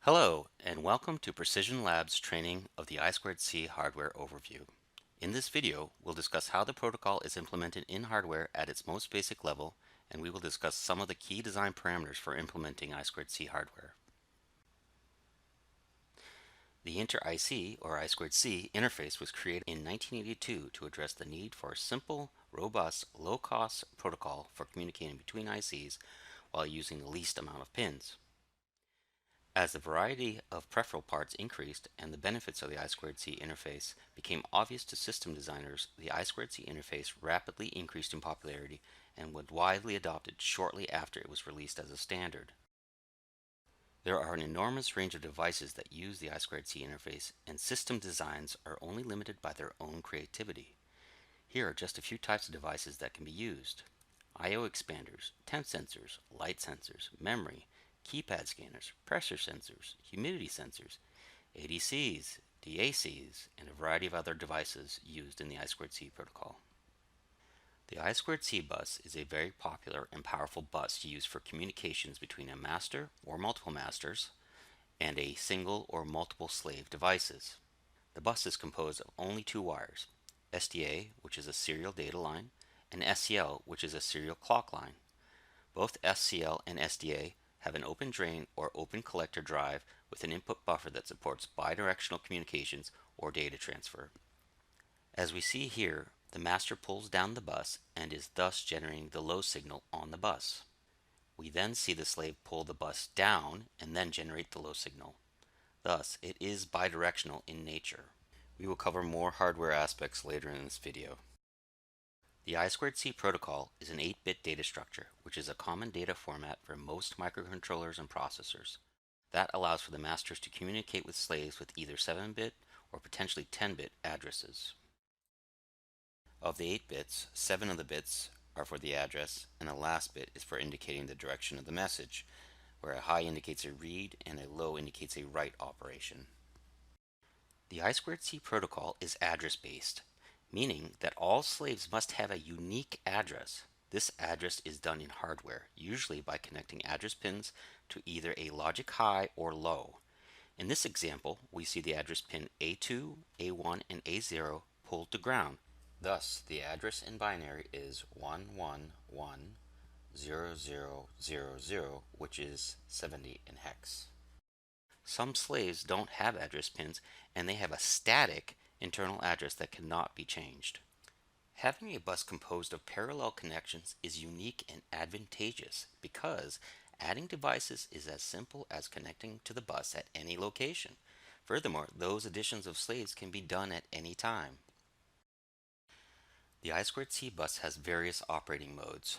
Hello, and welcome to Precision Labs training of the I2C hardware overview. In this video, we'll discuss how the protocol is implemented in hardware at its most basic level, and we will discuss some of the key design parameters for implementing I2C hardware. The Inter-IC, or I2C, interface was created in 1982 to address the need for a simple, robust, low-cost protocol for communicating between ICs while using the least amount of pins. As the variety of peripheral parts increased and the benefits of the I2C interface became obvious to system designers, the I2C interface rapidly increased in popularity and was widely adopted shortly after it was released as a standard. There are an enormous range of devices that use the I2C interface, and system designs are only limited by their own creativity. Here are just a few types of devices that can be used: I/O expanders, temp sensors, light sensors, memory, keypad scanners, pressure sensors, humidity sensors, ADCs, DACs, and a variety of other devices used in the I2C protocol. The I2C bus is a very popular and powerful bus used for communications between a master or multiple masters and a single or multiple slave devices. The bus is composed of only two wires: SDA, which is a serial data line, and SCL, which is a serial clock line. Both SCL and SDA have an open drain or open collector drive with an input buffer that supports bidirectional communications or data transfer. As we see here, the master pulls down the bus and is thus generating the low signal on the bus. We then see the slave pull the bus down and then generate the low signal. Thus, it is bidirectional in nature. We will cover more hardware aspects later in this video. The I2C protocol is an 8-bit data structure, which is a common data format for most microcontrollers and processors. That allows for the masters to communicate with slaves with either 7-bit or potentially 10-bit addresses. Of the 8 bits, 7 of the bits are for the address, and the last bit is for indicating the direction of the message, where a high indicates a read and a low indicates a write operation. The I2C protocol is address-based, meaning that all slaves must have a unique address. This address is done in hardware, usually by connecting address pins to either a logic high or low. In this example, we see the address pin A2, A1, and A0 pulled to ground. Thus, the address in binary is 1110000, which is 70 in hex. Some slaves don't have address pins, and they have a static internal address that cannot be changed. Having a bus composed of parallel connections is unique and advantageous because adding devices is as simple as connecting to the bus at any location. Furthermore, those additions of slaves can be done at any time. The I2C bus has various operating modes.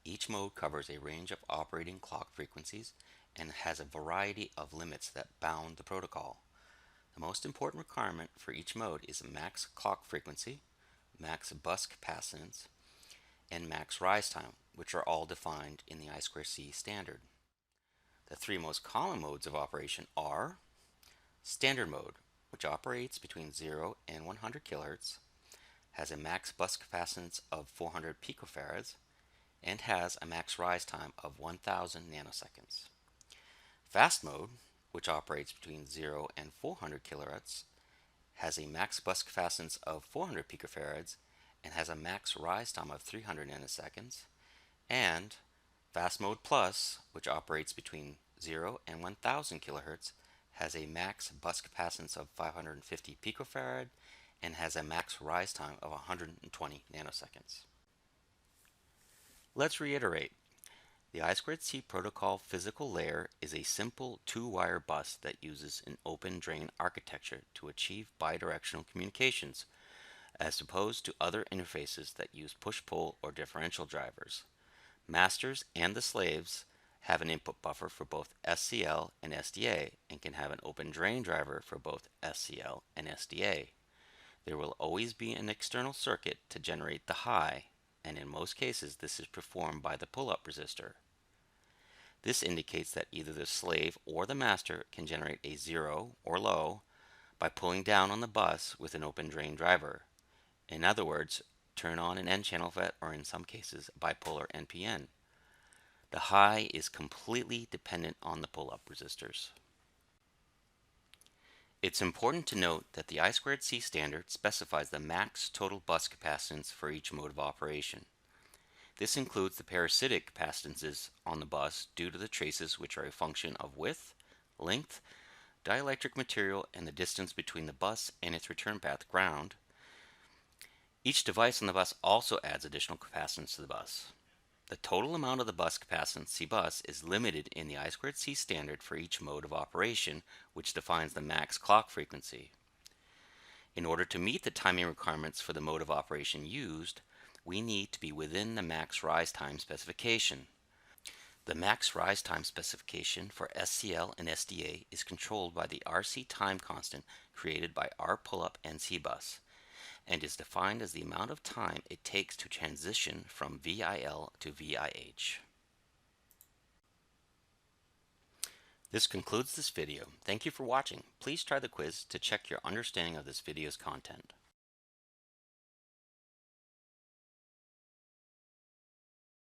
Each mode covers a range of operating clock frequencies and has a variety of limits that bound the protocol. The most important requirement for each mode is max clock frequency, max bus capacitance, and max rise time, which are all defined in the I2C standard. The three most common modes of operation are standard mode, which operates between 0 and 100 kHz, has a max bus capacitance of 400 picofarads, and has a max rise time of 1000 nanoseconds. Fast mode, which operates between 0 and 400 kHz, has a max bus capacitance of 400 picofarads and has a max rise time of 300 nanoseconds. And Fast Mode Plus, which operates between 0 and 1000 kHz, has a max bus capacitance of 550 picofarad and has a max rise time of 120 nanoseconds. Let's reiterate. The I2C protocol physical layer is a simple two-wire bus that uses an open drain architecture to achieve bidirectional communications, as opposed to other interfaces that use push-pull or differential drivers. Masters and the slaves have an input buffer for both SCL and SDA and can have an open drain driver for both SCL and SDA. There will always be an external circuit to generate the high, and in most cases this is performed by the pull-up resistor. This indicates that either the slave or the master can generate a zero or low by pulling down on the bus with an open drain driver. In other words, turn on an N-channel FET, or in some cases bipolar NPN. The high is completely dependent on the pull-up resistors. It's important to note that the I2C standard specifies the max total bus capacitance for each mode of operation. This includes the parasitic capacitances on the bus due to the traces, which are a function of width, length, dielectric material, and the distance between the bus and its return path ground. Each device on the bus also adds additional capacitance to the bus. The total amount of the bus capacitance C-bus is limited in the I2C standard for each mode of operation, which defines the max clock frequency. In order to meet the timing requirements for the mode of operation used, we need to be within the max rise time specification. The max rise time specification for SCL and SDA is controlled by the RC time constant created by RPullup and C-bus, and is defined as the amount of time it takes to transition from VIL to VIH. This concludes this video. Thank you for watching. Please try the quiz to check your understanding of this video's content.